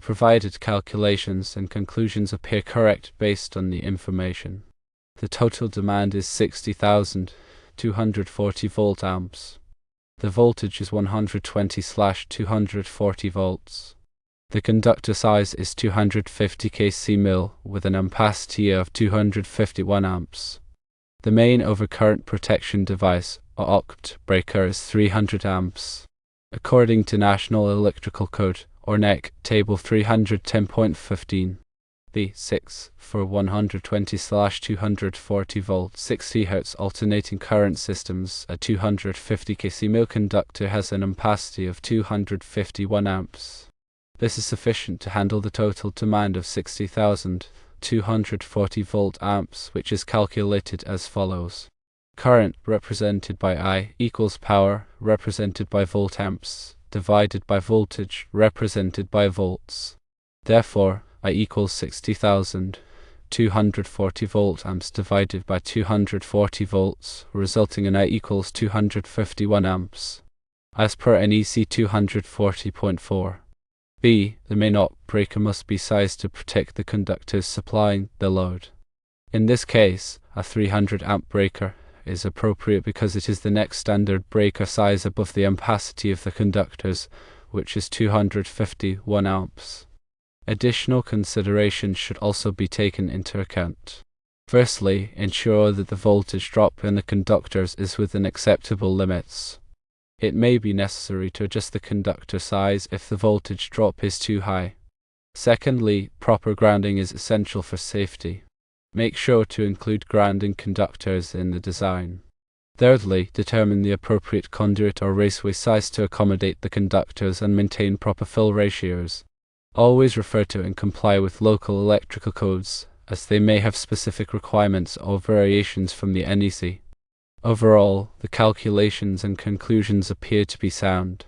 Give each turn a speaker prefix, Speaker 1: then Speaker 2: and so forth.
Speaker 1: The provided calculations and conclusions appear correct based on the information. The total demand is 60,240 volt amps. The voltage is 120/240 volts. The conductor size is 250 kcmil with an ampacity of 251 amps. The main overcurrent protection device, or oct breaker, is 300 amps. According to National Electrical Code, or NEC, Table 310.15, B6, for 120/240 volt 60 Hz alternating current systems, a 250 kcmil conductor has an ampacity of 251 amps. This is sufficient to handle the total demand of 60,240 volt amps, which is calculated as follows. Current represented by I equals power represented by volt amps divided by voltage represented by volts. Therefore, I equals 60,240 volt amps divided by 240 volts, resulting in I equals 251 amps. As per NEC 240.4. B. The main oct breaker must be sized to protect the conductors supplying the load. In this case, a 300 amp breaker is appropriate because it is the next standard breaker size above the ampacity of the conductors, which is 251 amps. Additional considerations should also be taken into account. Firstly, ensure that the voltage drop in the conductors is within acceptable limits. It may be necessary to adjust the conductor size if the voltage drop is too high. Secondly, proper grounding is essential for safety. Make sure to include grounding conductors in the design. Thirdly, determine the appropriate conduit or raceway size to accommodate the conductors and maintain proper fill ratios. Always refer to and comply with local electrical codes, as they may have specific requirements or variations from the NEC. Overall, the calculations and conclusions appear to be sound.